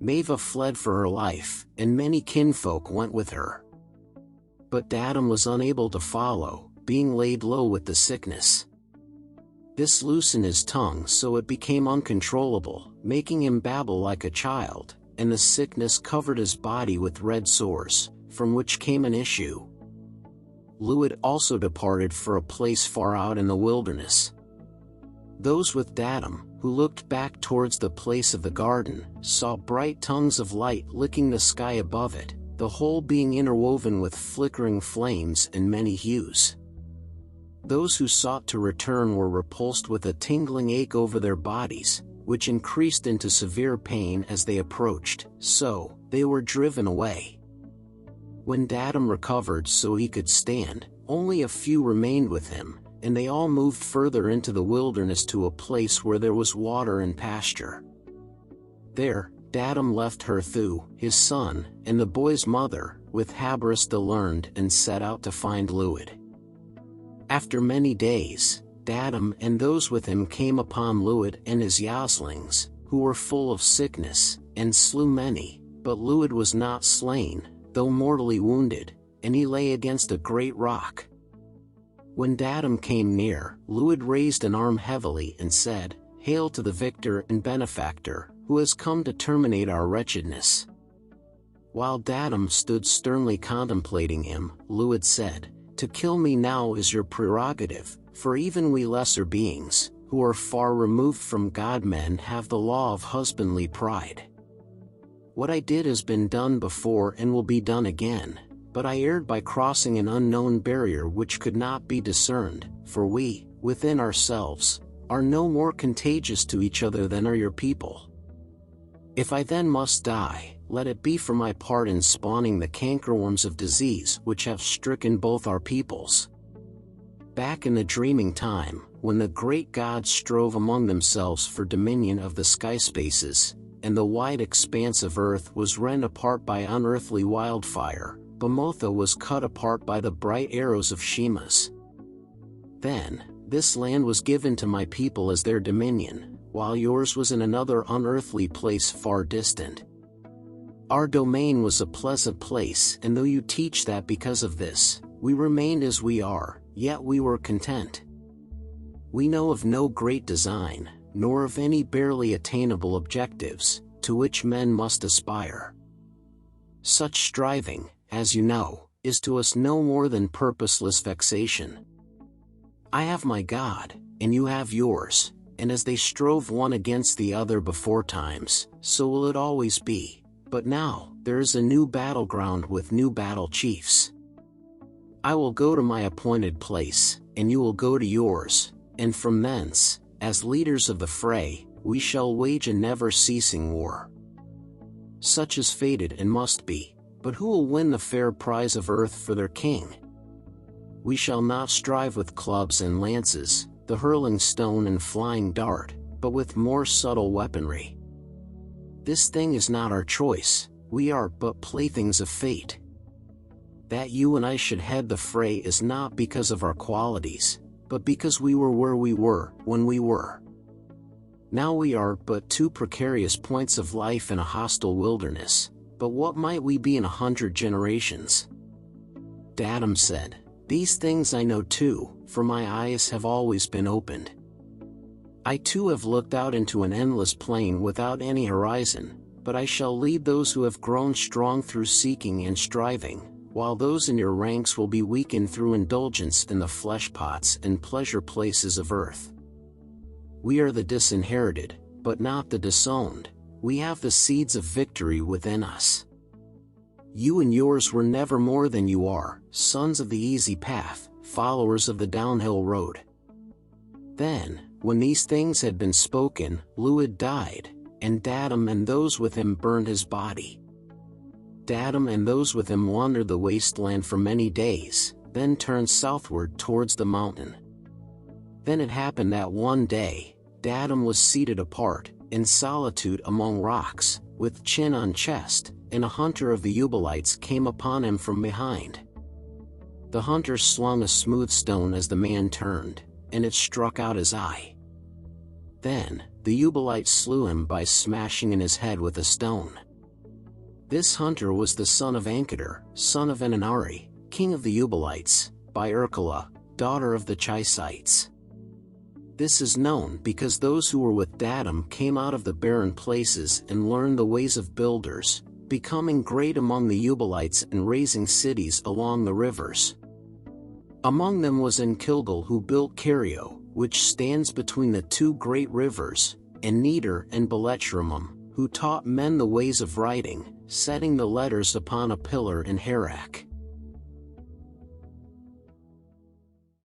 Mava fled for her life, and many kinfolk went with her. But Dadam was unable to follow, being laid low with the sickness. This loosened his tongue so it became uncontrollable, making him babble like a child, and the sickness covered his body with red sores, from which came an issue. Luid also departed for a place far out in the wilderness. Those with Dadam, who looked back towards the place of the garden, saw bright tongues of light licking the sky above it, the whole being interwoven with flickering flames and many hues. Those who sought to return were repulsed with a tingling ache over their bodies, which increased into severe pain as they approached, so they were driven away. When Dadam recovered so he could stand, only a few remained with him, and they all moved further into the wilderness to a place where there was water and pasture. There, Dadam left Herthu, his son, and the boy's mother, with Habris the learned, and set out to find Luid. After many days, Dadam and those with him came upon Luid and his yoslings, who were full of sickness, and slew many, but Luid was not slain, though mortally wounded, and he lay against a great rock. When Dadam came near, Luid raised an arm heavily and said, "Hail to the victor and benefactor, who has come to terminate our wretchedness." While Dadam stood sternly contemplating him, Luid said, "To kill me now is your prerogative, for even we lesser beings, who are far removed from God-men, have the law of husbandly pride. What I did has been done before and will be done again, but I erred by crossing an unknown barrier which could not be discerned, for we, within ourselves, are no more contagious to each other than are your people. If I then must die, let it be for my part in spawning the cankerworms of disease which have stricken both our peoples." Back in the dreaming time, when the great gods strove among themselves for dominion of the sky spaces, and the wide expanse of earth was rent apart by unearthly wildfire, Bamotha was cut apart by the bright arrows of Shemas. Then, this land was given to my people as their dominion, while yours was in another unearthly place far distant. Our domain was a pleasant place, and though you teach that because of this, we remained as we are, yet we were content. We know of no great design, nor of any barely attainable objectives, to which men must aspire. Such striving, as you know, is to us no more than purposeless vexation. I have my God, and you have yours, and as they strove one against the other before times, so will it always be, but now, there is a new battleground with new battle chiefs. I will go to my appointed place, and you will go to yours, and from thence, as leaders of the fray, we shall wage a never-ceasing war. Such is fated and must be, but who will win the fair prize of earth for their king? We shall not strive with clubs and lances, the hurling stone and flying dart, but with more subtle weaponry. This thing is not our choice, we are but playthings of fate. That you and I should head the fray is not because of our qualities, but because we were where we were when we were. Now we are but two precarious points of life in a hostile wilderness, but what might we be in 100 generations? Dadam said, "These things I know too, for my eyes have always been opened. I too have looked out into an endless plain without any horizon, but I shall lead those who have grown strong through seeking and striving, while those in your ranks will be weakened through indulgence in the flesh pots and pleasure places of earth. We are the disinherited, but not the disowned. We have the seeds of victory within us. You and yours were never more than you are, sons of the easy path, followers of the downhill road." Then, when these things had been spoken, Luid died, and Dadam and those with him burned his body. Dadam and those with him wandered the wasteland for many days, then turned southward towards the mountain. Then it happened that one day, Dadam was seated apart, in solitude among rocks, with chin on chest, and a hunter of the Eubalites came upon him from behind. The hunter slung a smooth stone as the man turned, and it struck out his eye. Then, the Eubalite slew him by smashing in his head with a stone. This hunter was the son of Ancator, son of Enanari, king of the Eubalites, by Ercala, daughter of the Chisites. This is known because those who were with Datum came out of the barren places and learned the ways of builders, becoming great among the Eubalites and raising cities along the rivers. Among them was Enkilgal, who built Cario, which stands between the two great rivers, and Neder and Belechramum, who taught men the ways of writing, setting the letters upon a pillar in Harak.